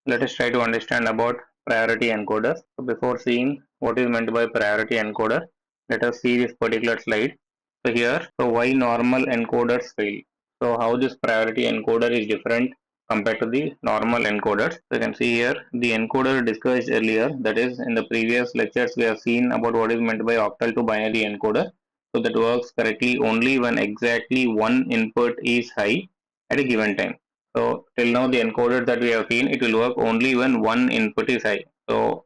Let us try to understand about priority encoders. So before seeing what is meant by priority encoder, let us see this particular slide. So here, so why normal encoders fail. So how this priority encoder is different compared to the normal encoders. So you can see here the encoder discussed earlier, that is in the previous lectures we have seen about what is meant by octal to binary encoder. So that works correctly only when exactly one input is high at a given time. So till now the encoder that we have seen, it will work only when one input is high. So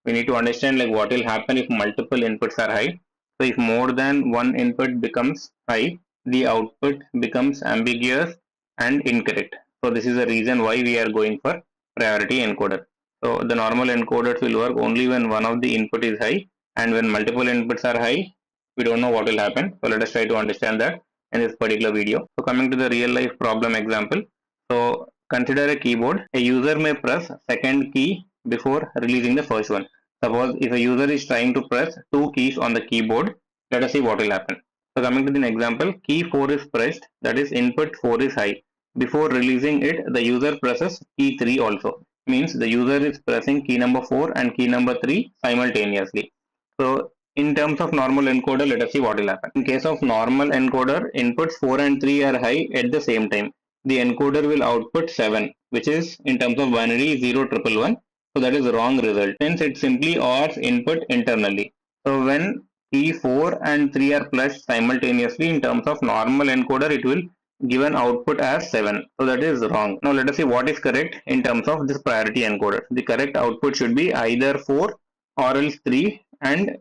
we need to understand like what will happen if multiple inputs are high. So if more than one input becomes high, the output becomes ambiguous and incorrect. So this is the reason why we are going for priority encoder. So the normal encoders will work only when one of the input is high, and when multiple inputs are high, we don't know what will happen. So let us try to understand that in this particular video. So coming to the real life problem example. So consider a keyboard. A user may press second key before releasing the first one. Suppose if a user is trying to press two keys on the keyboard, let us see what will happen. So coming to the example, key 4 is pressed, that is input 4 is high. Before releasing it, the user presses key 3 also. Means the user is pressing key number 4 and key number 3 simultaneously. So in terms of normal encoder, let us see what will happen. In case of normal encoder, inputs 4 and 3 are high at the same time. The encoder will output 7, which is in terms of binary 0111. So that is the wrong result, since it simply ORs input internally. So when key 4 and 3 are flushed simultaneously in terms of normal encoder, it will give an output as 7. So that is wrong. Now let us see what is correct in terms of this priority encoder. The correct output should be either 4 or else 3, and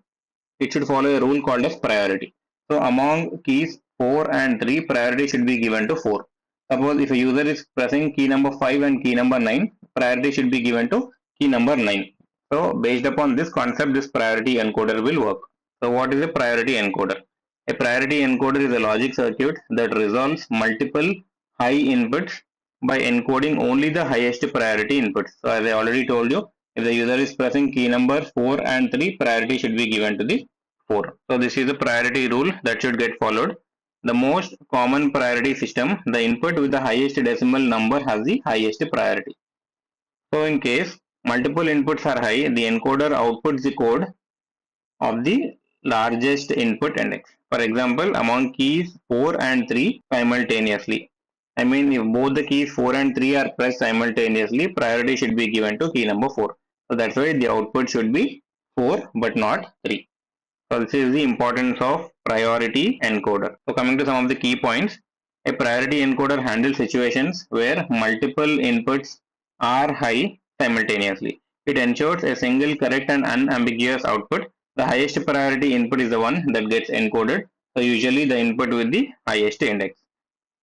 it should follow a rule called as priority. So among keys 4 and 3, priority should be given to 4. Suppose if a user is pressing key number 5 and key number 9, priority should be given to key number 9. So based upon this concept, this priority encoder will work. So what is a priority encoder? A priority encoder is a logic circuit that resolves multiple high inputs by encoding only the highest priority inputs. So as I already told you, if the user is pressing key number 4 and 3, priority should be given to the 4. So this is the priority rule that should get followed. The most common priority system, the input with the highest decimal number has the highest priority. So in case multiple inputs are high, the encoder outputs the code of the largest input index. For example, among keys 4 and 3 simultaneously. I mean, if both the keys 4 and 3 are pressed simultaneously, priority should be given to key number 4. So that's why the output should be 4 but not 3. So this is the importance of priority encoder. So coming to some of the key points, a priority encoder handles situations where multiple inputs are high simultaneously. It ensures a single correct and unambiguous output. The highest priority input is the one that gets encoded. So usually the input with the highest index.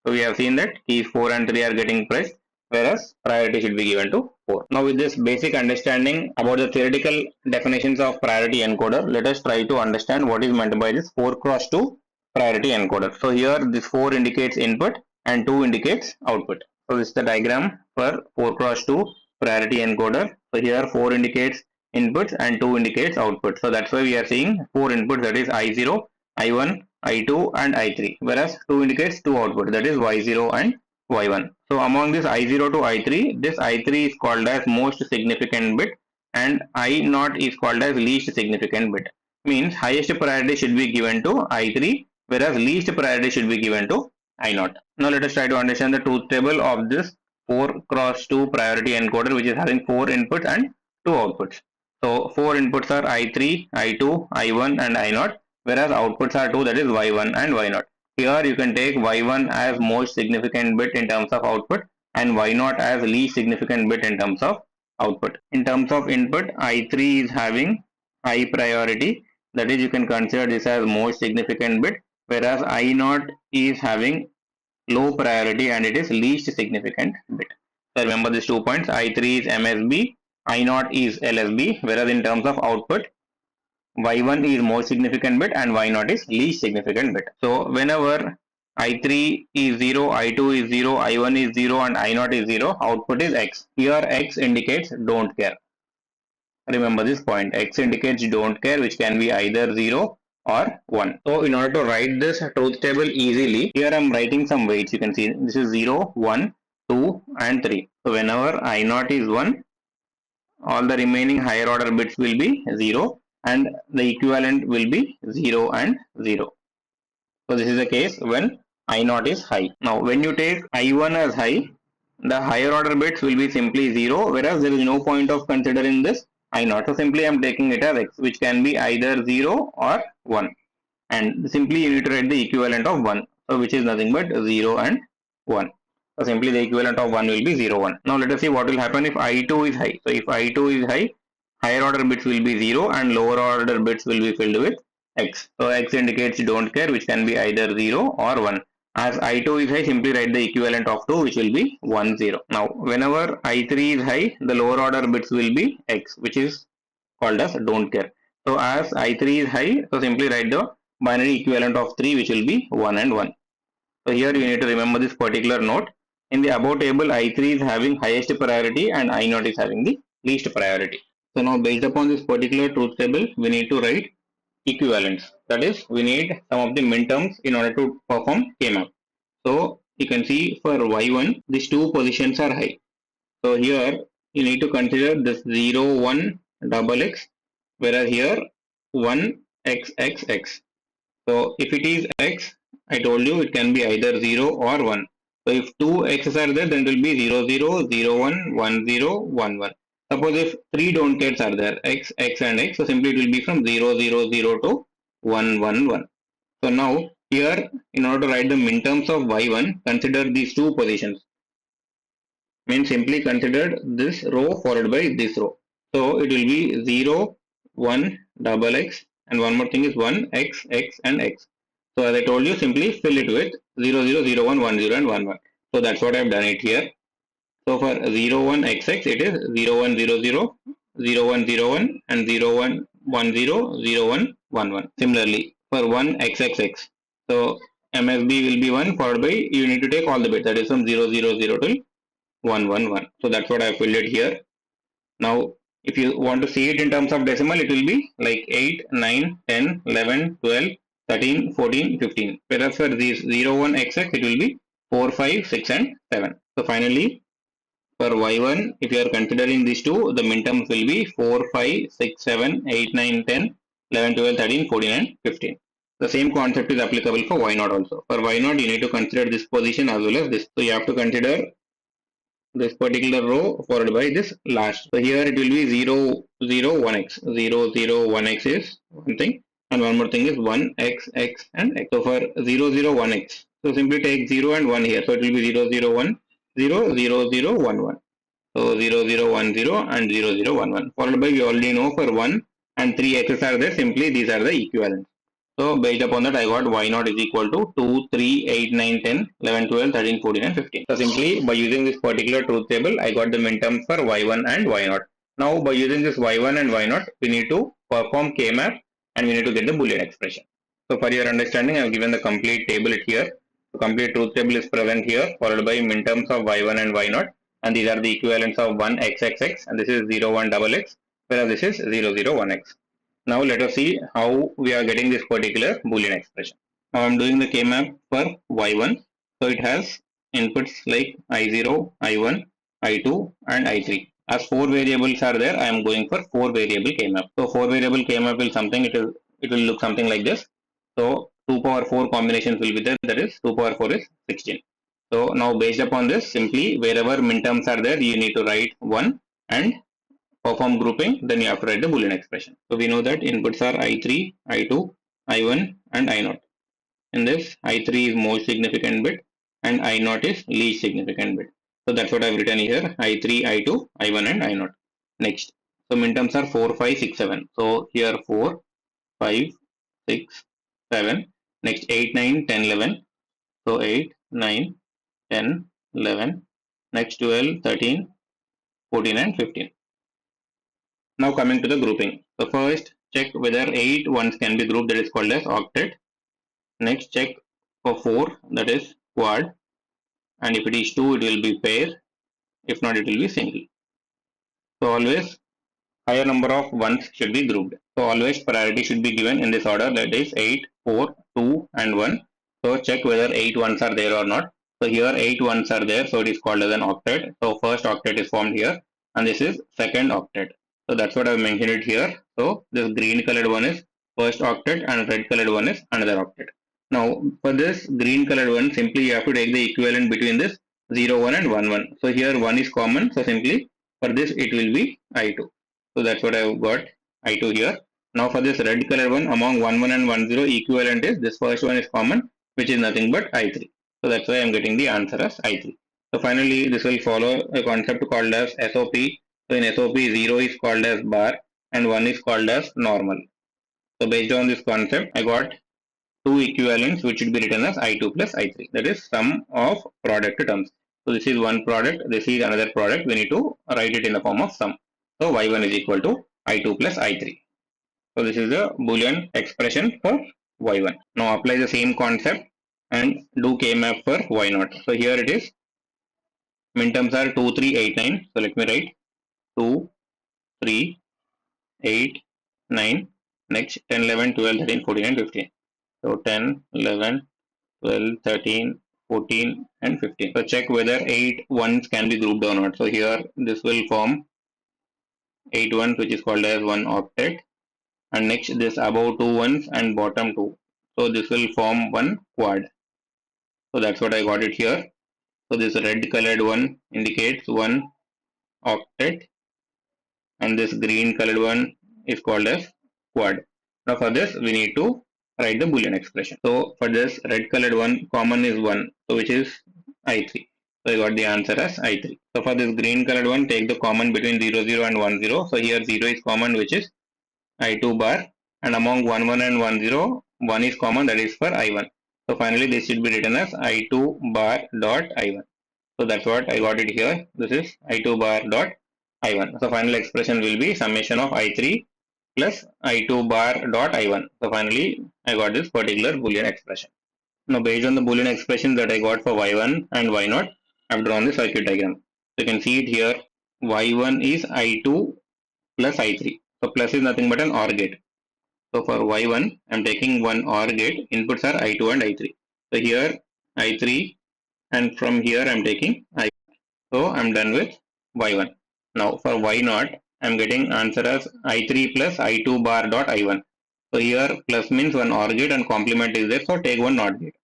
So we have seen that keys 4 and 3 are getting pressed, whereas priority should be given to 4. Now with this basic understanding about the theoretical definitions of priority encoder, let us try to understand what is meant by this 4 cross 2 priority encoder. So here this 4 indicates input and 2 indicates output. So this is the diagram for 4 cross 2 priority encoder. So here 4 indicates inputs and 2 indicates output. So that's why we are seeing 4 inputs, that is I0, I1, I2 and I3, whereas 2 indicates 2 output, that is Y0 and Y1. So among this I0 to I3, this I3 is called as most significant bit and I0 is called as least significant bit. Means highest priority should be given to I3, whereas least priority should be given to I0. Now let us try to understand the truth table of this 4 cross 2 priority encoder, which is having 4 inputs and 2 outputs. So 4 inputs are I3, I2, I1 and I0, whereas outputs are 2, that is Y1 and Y0. Here you can take Y1 as most significant bit in terms of output and Y0 as least significant bit in terms of output. In terms of input, I3 is having high priority, that is you can consider this as most significant bit, whereas I0 is having low priority and it is least significant bit. So remember these 2 points, I3 is MSB, I0 is LSB, whereas in terms of output, Y1 is most significant bit and Y0 is least significant bit. So whenever I3 is 0, I2 is 0, I1 is 0 and I0 is 0, output is X. Here X indicates don't care. Remember this point, X indicates don't care, which can be either 0 or 1. So in order to write this truth table easily, here I am writing some weights. You can see this is 0, 1, 2 and 3. So whenever I0 is 1, all the remaining higher order bits will be 0 and the equivalent will be 0 and 0. So this is the case when I naught is high. Now when you take I1 as high, the higher order bits will be simply 0, whereas there is no point of considering this I naught. So simply I am taking it as x, which can be either 0 or 1, and simply you need to write the equivalent of 1, so which is nothing but 0 and 1. So simply the equivalent of 1 will be 0 1. Now let us see what will happen if I2 is high. So if I2 is high, higher order bits will be 0 and lower order bits will be filled with x. So x indicates don't care, which can be either 0 or 1. As I2 is high, simply write the equivalent of 2, which will be 1 0. Now whenever I3 is high, the lower order bits will be x, which is called as don't care. So as I3 is high, so simply write the binary equivalent of 3, which will be 1 and 1. So here you need to remember this particular note. In the above table, I3 is having highest priority and I0 is having the least priority. So now based upon this particular truth table, we need to write equivalents. That is, we need some of the minterms in order to perform K-map. So you can see for Y1, these two positions are high. So here you need to consider this 0, 1, double x, whereas here 1, x, x, x. So if it is x, I told you it can be either 0 or 1. So if two x's are there, then it will be 0, 0, 0, 1, 1, 0, 1, 1. Suppose if three don't cares are there, x, x and x, so simply it will be from 0, 0, 0 to 1, 1, 1. So now here, in order to write the minterms of y1, consider these two positions. Means simply consider this row followed by this row. So it will be 0, 1, double x, and one more thing is 1, x, x and x. So as I told you, simply fill it with 0, 0, 0, 1, 1, 0 and 1, 1. So that's what I have done it here. So for 0, 1, x, x, it is 0, 1, 0, 0, 0, 1, 0, 1 and 0, 1, 1, 0, 0, 1, 1, 1. Similarly, for 1, x, x, x. So MSB will be 1 followed by, you need to take all the bits, that is from 0, 0, 0 till 1, 1, 1. So that's what I have filled it here. Now, if you want to see it in terms of decimal, it will be like 8, 9, 10, 11, 12, 13, 14, 15. Whereas for these 0, 1, XX, it will be 4, 5, 6 and 7. So finally, for Y1, if you are considering these two, the minterms will be 4, 5, 6, 7, 8, 9, 10, 11, 12, 13, 14 and 15. The same concept is applicable for Y0 also. For Y0, you need to consider this position as well as this. So you have to consider this particular row followed by this last. So here it will be 0, 0, 1x. 0, 0, 1x is one thing, and one more thing is 1x, x and x. So for 0, 0, 1x, so simply take 0 and 1 here. So it will be 0, 0, 1, 0, 0, 0, 1, 1. So 0, 0, 1, 0 and 0, 0, 1, 1. Followed by, we already know for 1 and 3 x's are there. Simply these are the equivalents. So based upon that, I got y0 is equal to 2, 3, 8, 9, 10, 11, 12, 13, 14 and 15. So simply by using this particular truth table, I got the minterms for y1 and y0. Now by using this y1 and y0, we need to perform K-map and we need to get the Boolean expression. So for your understanding, I have given the complete table here. The complete truth table is present here, followed by minterms of y1 and y0. And these are the equivalents of 1 x, x, x, and this is 0, 1, double x, whereas this is 0, 0, 1 x. Now let us see how we are getting this particular Boolean expression. Now I am doing the K-map for y1. So it has inputs like I0, I1, I2 and I3. As 4 variables are there, I am going for 4 variable K-map. So 4 variable K-map will something, it will look something like this. So 2 power 4 combinations will be there, that is 2 power 4 is 16. So now based upon this, simply wherever minterms are there, you need to write 1 and perform grouping, then you have to write the Boolean expression. So we know that inputs are I3, I2, I1 and I0. In this, I3 is most significant bit and I0 is least significant bit. So that's what I've written here, I3, I2, I1 and I0. Next, so minterms are 4, 5, 6, 7. So here 4, 5, 6, 7. Next 8, 9, 10, 11. So 8, 9, 10, 11. Next 12, 13, 14 and 15. Now coming to the grouping. So first check whether 8 ones can be grouped, that is called as octet. Next check for 4, that is quad. And if it is 2, it will be pair. If not, it will be single. So always higher number of ones should be grouped. So always priority should be given in this order, that is 8, 4, 2 and 1. So check whether 8 ones are there or not. So here 8 ones are there, so it is called as an octet. So first octet is formed here. and this is second octet. So that's what I've mentioned it here. So this green colored one is first octet and red colored one is another octet. Now for this green colored one, simply you have to take the equivalent between this 0, 1 and 1, 1. So here 1 is common, so simply for this it will be I2. So that's what I've got, I2 here. Now for this red color one, among 1, 1 and 1, 0, equivalent is this first one is common, which is nothing but I3. So that's why I'm getting the answer as I3. So finally this will follow a concept called as SOP. So in SOP 0 is called as bar and 1 is called as normal. So based on this concept, I got two equivalents which should be written as I2 plus I3. That is sum of product terms. So this is one product, this is another product. We need to write it in the form of sum. So y1 is equal to I2 plus I3. So this is a Boolean expression for y1. Now apply the same concept and do K-map for y0. So here it is. Minterms are 2, 3, 8, 9. So let me write 2, 3, 8, 9. Next 10, 11, 12, 13, 14 and 15. So 10, 11, 12, 13, 14 and 15. So check whether 8 ones can be grouped or not. So here this will form 8 ones which is called as one octet, and next this above 2 ones and bottom 2. So this will form one quad. So that's what I got it here. So this red colored one indicates one octet and this green colored one is called as quad. Now for this we need to write the Boolean expression. So for this red colored one, common is 1, so which is I3. So I got the answer as I3. So for this green colored one, take the common between 0, 0 and 1, 0. So here 0 is common, which is I2 bar, and among 1, 1 and 1, 0, 1 is common, that is for I1. So finally this should be written as I2 bar dot I1. So that's what I got it here. This is I2 bar dot I1. So final expression will be summation of I3 plus I2 bar dot I1. So finally I got this particular Boolean expression. Now based on the Boolean expression that I got for Y1 and Y0, I have drawn the circuit diagram. So you can see it here. Y1 is I2 plus I3. So plus is nothing but an OR gate. So for Y1, I am taking one OR gate. Inputs are I2 and I3. So here I3, and from here I am taking I. So I am done with Y1. Now for Y0, I am getting answer as I3 plus I2 bar dot I1. So here plus means one OR gate and complement is there, so take one NOT gate.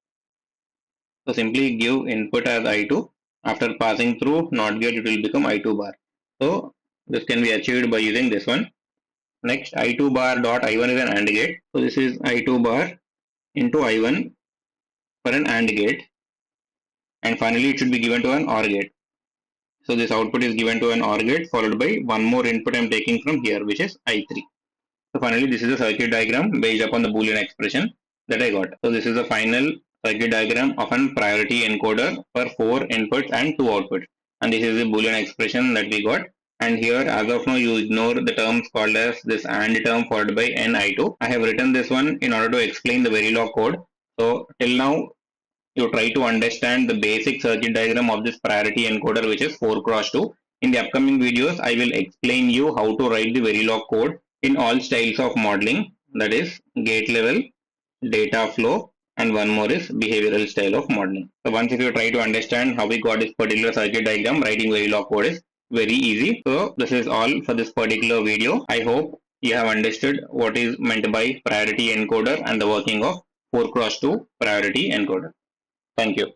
So simply give input as I2. After passing through NOT gate, it will become I2 bar. So this can be achieved by using this one. Next, I2 bar dot I1 is an AND gate. So this is I2 bar into I1 for an AND gate. And finally, it should be given to an OR gate. So this output is given to an OR gate followed by one more input I am taking from here, which is I3. So finally, this is a circuit diagram based upon the Boolean expression that I got. So this is the final circuit diagram of an priority encoder for 4 inputs and 2 outputs. And this is the Boolean expression that we got. And here, as of now, you ignore the terms called as this AND term followed by NI2. I have written this one in order to explain the Verilog code. So till now, you try to understand the basic circuit diagram of this priority encoder, which is 4x2. In the upcoming videos, I will explain you how to write the Verilog code in all styles of modeling, that is gate level, data flow, and one more is behavioral style of modeling. So once if you try to understand how we got this particular circuit diagram, writing Verilog code is very easy. So this is all for this particular video. I hope you have understood what is meant by priority encoder and the working of 4x2 priority encoder. Thank you.